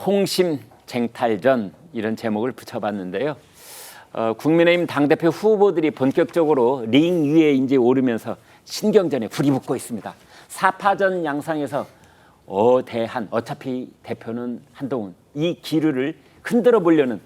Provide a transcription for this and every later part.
홍심 쟁탈전 이런 제목을 붙여봤는데요. 국민의힘 당대표 후보들이 본격적으로 링 위에 이제 오르면서 신경전에 불이 붙고 있습니다. 4파전 양상에서 대한 어차피 대표는 한동훈 이 기류를 흔들어 보려는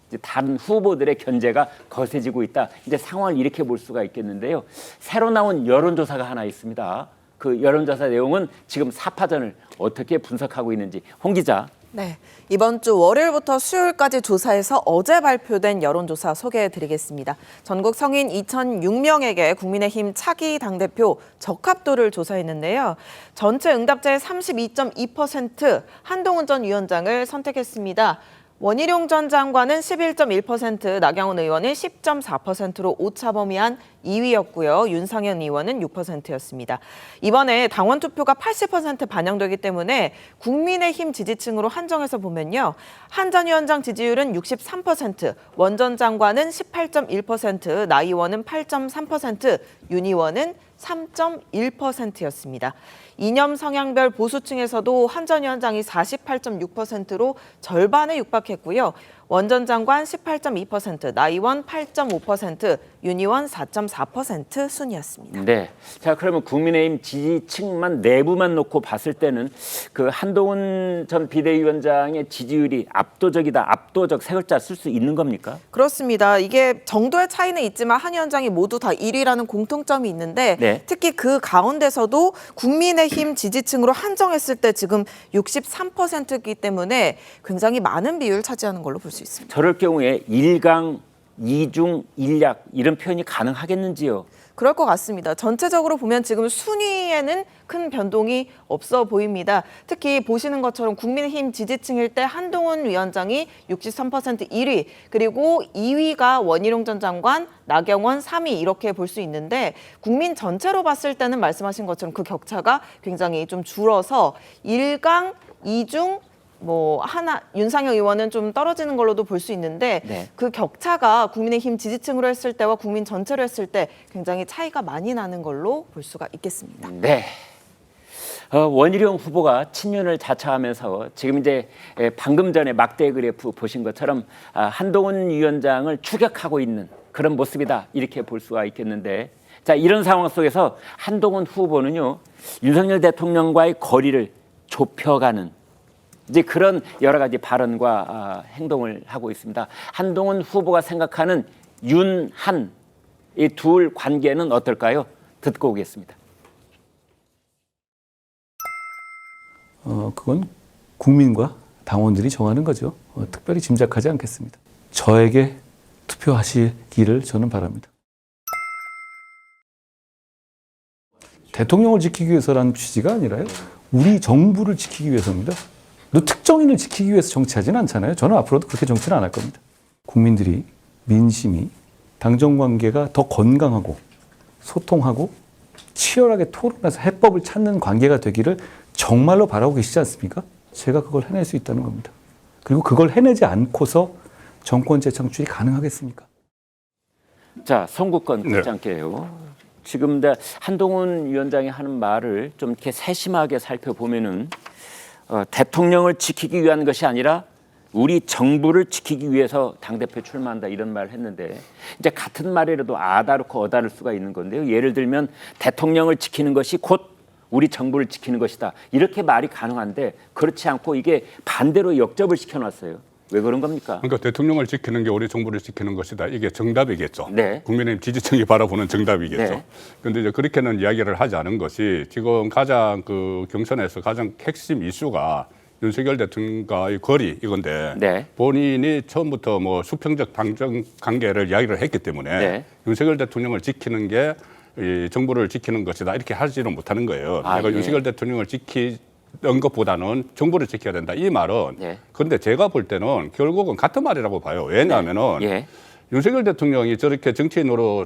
이제 다른 후보들의 견제가 거세지고 있다. 이제 상황을 이렇게 볼 수가 있겠는데요. 새로 나온 여론조사가 하나 있습니다. 그 여론조사 내용은 지금 4파전을 어떻게 분석하고 있는지 홍 기자. 네, 이번 주 월요일부터 수요일까지 조사해서 어제 발표된 여론조사 소개해드리겠습니다. 전국 성인 2,006명에게 국민의힘 차기 당대표 적합도를 조사했는데요. 전체 응답자의 32.2% 한동훈 전 위원장을 선택했습니다. 원희룡 전 장관은 11.1%, 나경원 의원은 10.4%로 오차범위한 2위였고요. 윤상현 의원은 6%였습니다. 이번에 당원 투표가 80% 반영되기 때문에 국민의힘 지지층으로 한정해서 보면요. 한 전 위원장 지지율은 63%, 원 전 장관은 18.1%, 나 의원은 8.3%, 윤 의원은 3.1%였습니다. 이념 성향별 보수층에서도 한 전 위원장이 48.6%로 절반에 육박했고요. 원 전 장관 18.2%, 나 의원 8.5%, 윤 의원 4.4% 순이었습니다. 네. 자, 그러면 국민의힘 지지층만 내부만 놓고 봤을 때는 그 한동훈 전 비대위원장의 지지율이 압도적이다, 압도적 세 글자 쓸 수 있는 겁니까? 그렇습니다. 이게 정도의 차이는 있지만 한 위원장이 모두 다 1위라는 공통점이 있는데 네. 특히 그 가운데서도 국민의힘 지지층으로 한정했을 때 지금 63%이기 때문에 굉장히 많은 비율을 차지하는 걸로 볼 수 있습니다. 저럴 경우에 1강, 2중, 1약 이런 표현이 가능하겠는지요? 그럴 것 같습니다. 전체적으로 보면 지금 순위에는 큰 변동이 없어 보입니다. 특히 보시는 것처럼 국민의힘 지지층일 때 한동훈 위원장이 63% 1위, 그리고 2위가 원희룡 전 장관, 나경원 3위 이렇게 볼 수 있는데 국민 전체로 봤을 때는 말씀하신 것처럼 그 격차가 굉장히 좀 줄어서 1강, 2중, 윤상현 의원은 좀 떨어지는 걸로도 볼 수 있는데 네. 그 격차가 국민의힘 지지층으로 했을 때와 국민 전체로 했을 때 굉장히 차이가 많이 나는 걸로 볼 수가 있겠습니다. 네. 원희룡 후보가 친윤을 자처하면서 지금 이제 방금 전에 막대 그래프 보신 것처럼 한동훈 위원장을 추격하고 있는 그런 모습이다 이렇게 볼 수가 있겠는데, 자, 이런 상황 속에서 한동훈 후보는요 윤석열 대통령과의 거리를 좁혀가는 이제 그런 여러 가지 발언과 행동을 하고 있습니다. 한동훈 후보가 생각하는 윤한 이 둘 관계는 어떨까요? 듣고 오겠습니다. 그건 국민과 당원들이 정하는 거죠. 특별히 짐작하지 않겠습니다. 저에게 투표하시기를 저는 바랍니다. 대통령을 지키기 위해서라는 취지가 아니라요. 우리 정부를 지키기 위해서입니다. 특정인을 지키기 위해서 정치하지는 않잖아요. 저는 앞으로도 그렇게 정치는 안 할 겁니다. 국민들이, 민심이 당정 관계가 더 건강하고 소통하고 치열하게 토론해서 해법을 찾는 관계가 되기를 정말로 바라고 계시지 않습니까? 제가 그걸 해낼 수 있다는 겁니다. 그리고 그걸 해내지 않고서 정권 재창출이 가능하겠습니까? 자, 선거권 곧장게요. 지금 한동훈 위원장이 하는 말을 좀 이렇게 세심하게 살펴보면은 대통령을 지키기 위한 것이 아니라 우리 정부를 지키기 위해서 당대표 출마한다 이런 말을 했는데, 이제 같은 말이라도 아다르고 어다를 수가 있는 건데요. 예를 들면 대통령을 지키는 것이 곧 우리 정부를 지키는 것이다 이렇게 말이 가능한데, 그렇지 않고 이게 반대로 역접을 시켜놨어요. 왜 그런 겁니까? 그러니까 대통령을 지키는 게 우리 정부를 지키는 것이다. 이게 정답이겠죠. 네. 국민의힘 지지층이 바라보는 정답이겠죠. 네. 그런데 이제 그렇게는 이야기를 하지 않은 것이 지금 가장 그 경선에서 가장 핵심 이슈가 윤석열 대통령과의 거리 이건데, 네. 본인이 처음부터 뭐 수평적 당정 관계를 이야기를 했기 때문에 네. 윤석열 대통령을 지키는 게 이 정부를 지키는 것이다 이렇게 하지는 못하는 거예요. 내가 예. 윤석열 대통령을 지키는 것보다는 정부를 지켜야 된다 이 말은. 네. 그런데 제가 볼 때는 결국은 같은 말이라고 봐요. 왜냐하면은 예. 윤석열 대통령이 저렇게 정치인으로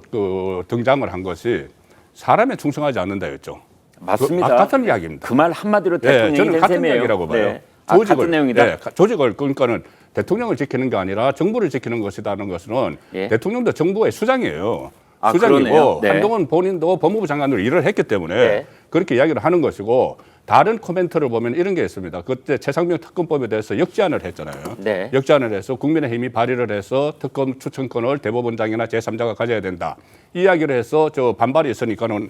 등장을 한 것이 사람에 충성하지 않는다였죠. 맞습니다. 같은 이야기입니다. 그 말 한마디로 대통령이 저는 된 같은 셈이에요. 이야기라고 봐요. 네. 같은 내용이다. 조직을 그러니까는 대통령을 지키는 게 아니라 정부를 지키는 것이라는 것은 예. 대통령도 정부의 수장이에요. 그러네요. 수장이고 네. 한동훈 본인도 법무부 장관으로 일을 했기 때문에 네. 그렇게 이야기를 하는 것이고, 다른 코멘트를 보면 이런 게 있습니다. 그때 최상병 특검법에 대해서 역제안을 했잖아요. 네. 역제안을 해서 국민의힘이 발의를 해서 특검 추천권을 대법원장이나 제3자가 가져야 된다. 이야기를 해서 저 반발이 있으니까는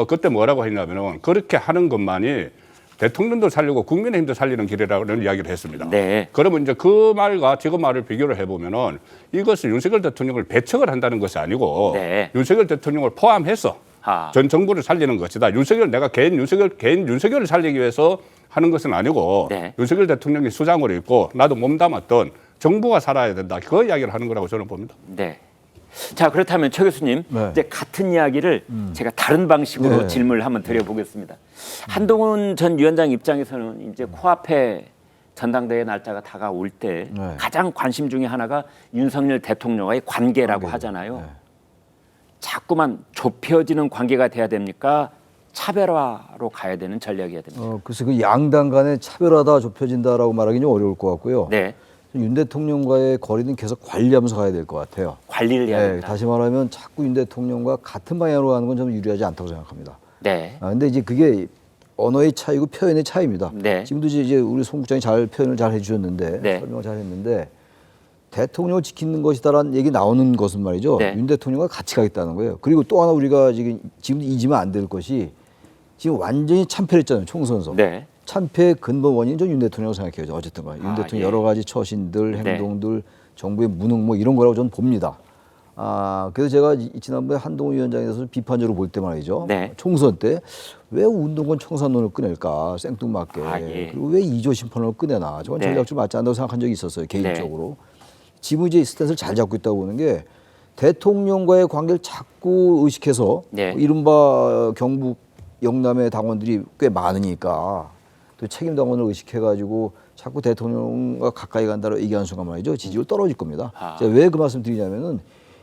그때 뭐라고 했냐면은 그렇게 하는 것만이 대통령도 살리고 국민의힘도 살리는 길이라는 이야기를 했습니다. 네. 그러면 이제 그 말과 지금 말을 비교를 해보면은 이것을 윤석열 대통령을 배척을 한다는 것이 아니고 네. 윤석열 대통령을 포함해서 전 정부를 살리는 것이다. 내가 개인 윤석열을 살리기 위해서 하는 것은 아니고 네. 윤석열 대통령이 수장으로 있고 나도 몸담았던 정부가 살아야 된다. 그 이야기를 하는 거라고 저는 봅니다. 네. 자, 그렇다면 최 교수님, 네. 이제 같은 이야기를 제가 다른 방식으로 네. 질문을 한번 드려보겠습니다. 한동훈 전 위원장 입장에서는 이제 코앞에 전당대회 날짜가 다가올 때 네. 가장 관심 중에 하나가 윤석열 대통령과의 관계라고 하잖아요. 네. 자꾸만 좁혀지는 관계가 돼야 됩니까? 차별화로 가야 되는 전략이어야 됩니까? 그래서 그 양당 간의 차별화다 좁혀진다라고 말하기는 좀 어려울 것 같고요. 네, 윤 대통령과의 거리는 계속 관리하면서 가야 될 것 같아요. 관리를 해야 됩니다. 다시 말하면 자꾸 윤 대통령과 같은 방향으로 가는 건 저는 유리하지 않다고 생각합니다. 네, 근데 이제 그게 언어의 차이고 표현의 차이입니다. 네. 지금도 이제 우리 송 국장이 잘 표현을 잘 해주셨는데 네. 설명을 잘 했는데 대통령을 지키는 것이다라는 얘기 나오는 것은 말이죠. 네. 윤 대통령과 같이 가겠다는 거예요. 그리고 또 하나 우리가 지금도 잊으면 안 될 것이 지금 완전히 참패했잖아요. 총선에서. 네, 참패의 근본 원인은 저는 윤 대통령이라고 생각해요. 어쨌든 간에. 윤 대통령 예. 여러 가지 처신들, 네. 행동들, 정부의 무능 뭐 이런 거라고 저는 봅니다. 그래서 제가 지난번에 한동훈 위원장에 대해서 비판적으로 볼 때 말이죠. 네. 총선 때 왜 운동권 청산론을 꺼낼까 생뚱맞게. 예. 그리고 왜 이조 심판론을 꺼내나. 저건 네. 전략적으로 맞지 않다고 생각한 적이 있었어요. 개인적으로. 지금 이제 스탠스를 잘 잡고 있다고 보는 게 대통령과의 관계를 자꾸 의식해서 네. 이른바 경북 영남의 당원들이 꽤 많으니까 또 책임 당원을 의식해가지고 자꾸 대통령과 가까이 간다고 얘기하는 순간 말이죠. 지지율 떨어질 겁니다. 제가 왜 그 말씀 드리냐면은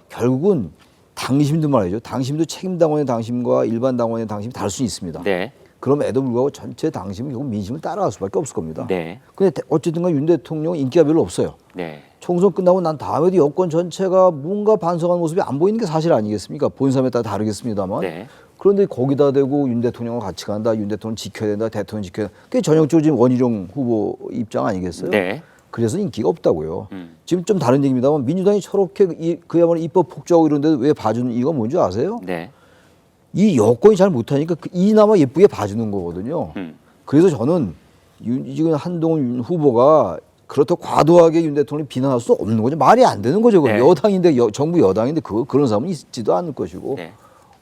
결국은 당심도 말이죠. 당심도 책임 당원의 당심과 일반 당원의 당심이 다를 수 있습니다. 네, 그럼에도 불구하고 전체 당심은 결국 민심을 따라갈 수밖에 없을 겁니다. 네, 근데 어쨌든 간 윤 대통령은 인기가 별로 없어요. 네, 총선 끝나고 난 다음에도 여권 전체가 뭔가 반성하는 모습이 안 보이는 게 사실 아니겠습니까? 본 사람에 따라 다르겠습니다만. 네. 그런데 거기다 대고 윤 대통령과 같이 간다, 윤 대통령 지켜야 된다, 대통령 지켜야 된다. 그게 전형적으로 지금 원희룡 후보 입장 아니겠어요? 네. 그래서 인기가 없다고요. 지금 좀 다른 얘기입니다만 민주당이 저렇게 그야말로 입법 폭주하고 이런데 왜 봐주는 이유가 뭔지 아세요? 네. 이 여권이 잘 못하니까 이나마 예쁘게 봐주는 거거든요. 그래서 저는 지금 한동훈 후보가 그렇다고 과도하게 윤 대통령을 비난할 수 없는 거죠. 말이 안 되는 거죠. 네. 여당인데 정부 여당인데 그런 사람은 있지도 않을 것이고 네.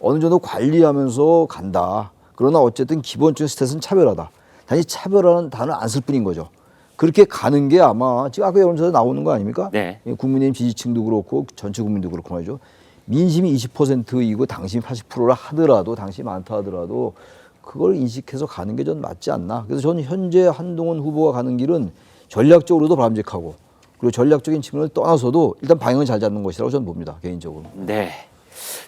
어느 정도 관리하면서 간다. 그러나 어쨌든 기본적인 스탯은 차별하다. 단지 차별하는 단어 안 쓸 뿐인 거죠. 그렇게 가는 게 아마 지금 아까 여론조사 나오는 거 아닙니까? 네. 국민의힘 지지층도 그렇고 전체 국민도 그렇고 말이죠. 민심이 20%이고 당심이 80%라 하더라도 당심이 많다 하더라도 그걸 인식해서 가는 게 전 맞지 않나. 그래서 저는 현재 한동훈 후보가 가는 길은 전략적으로도 바람직하고 그리고 전략적인 측면을 떠나서도 일단 방향을 잘 잡는 것이라고 저는 봅니다. 개인적으로. 네.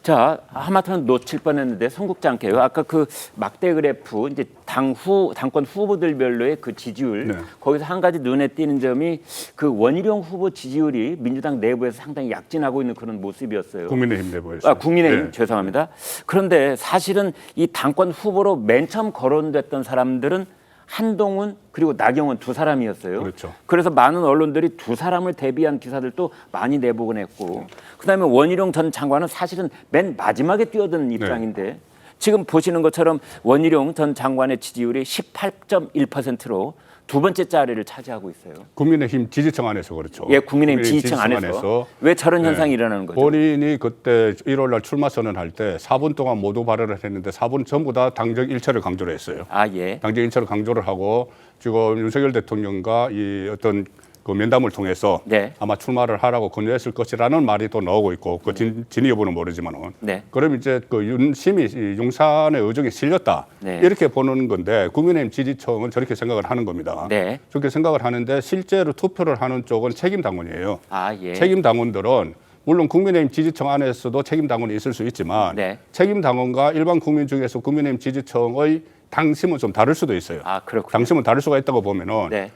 자, 하마터면 놓칠 뻔했는데 송국장께요. 아까 그 막대 그래프 이제 당권 후보들별로의 그 지지율 네. 거기서 한 가지 눈에 띄는 점이 그 원희룡 후보 지지율이 민주당 내부에서 상당히 약진하고 있는 그런 모습이었어요. 국민의힘 내부에서. 국민의힘 네. 죄송합니다. 그런데 사실은 이 당권 후보로 맨 처음 거론됐던 사람들은 한동훈 그리고 나경원 두 사람이었어요. 그렇죠. 그래서 많은 언론들이 두 사람을 대비한 기사들도 많이 내보곤 했고 그다음에 원희룡 전 장관은 사실은 맨 마지막에 뛰어든 입장인데 지금 보시는 것처럼 원희룡 전 장관의 지지율이 18.1%로 두 번째 자리를 차지하고 있어요. 국민의힘 지지층 안에서 그렇죠. 예, 국민의힘 지지층 안에서 왜 저런 현상이 일어나는 거죠? 본인이 그때 1월 날 출마 선언할 때 4분 동안 모두 발언을 했는데 4분 전부 다 당적 일체를 강조를 했어요. 예. 당적 일체를 강조를 하고 지금 윤석열 대통령과 이 어떤 그 면담을 통해서 네. 아마 출마를 하라고 권유했을 것이라는 말이 또 나오고 있고 그 진위 여부는 모르지만은 네. 그럼 이제 그 윤심이 이 용산의 의중에 실렸다 네. 이렇게 보는 건데 국민의힘 지지층은 저렇게 생각을 하는 겁니다. 네. 저렇게 생각을 하는데 실제로 투표를 하는 쪽은 책임 당원이에요. 예. 책임 당원들은 물론 국민의힘 지지층 안에서도 책임 당원이 있을 수 있지만 네. 책임 당원과 일반 국민 중에서 국민의힘 지지층의 당심은 좀 다를 수도 있어요. 그렇군요. 당심은 다를 수가 있다고 보면은 네.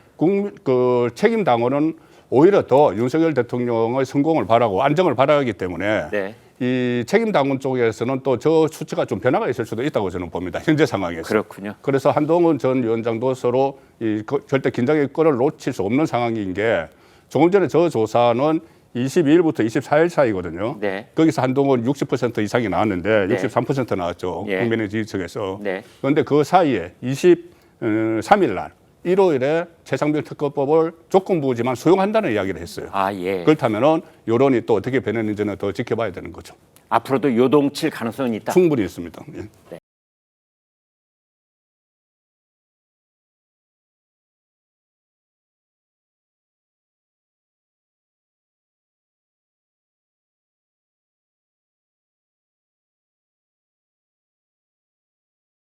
그 책임 당원은 오히려 더 윤석열 대통령의 성공을 바라고 안정을 바라기 때문에 네. 이 책임 당원 쪽에서는 또 저 수치가 좀 변화가 있을 수도 있다고 저는 봅니다. 현재 상황에서. 그렇군요. 그래서 한동훈 전 위원장도 서로 절대 긴장의 끈을 놓칠 수 없는 상황인 게 조금 전에 저 조사는 22일부터 24일 사이거든요. 네. 거기서 한동훈 60% 이상이 나왔는데 네. 63% 나왔죠. 예. 국민의 지지층에서. 네. 그런데 그 사이에 23일 날 일요일에 최상병 특검법을 조건부지만 수용한다는 이야기를 했어요. 아, 예. 그렇다면은 여론이 또 어떻게 변했는지는 더 지켜봐야 되는 거죠. 앞으로도 요동칠 가능성은 있다. 충분히 있습니다. 예. 네.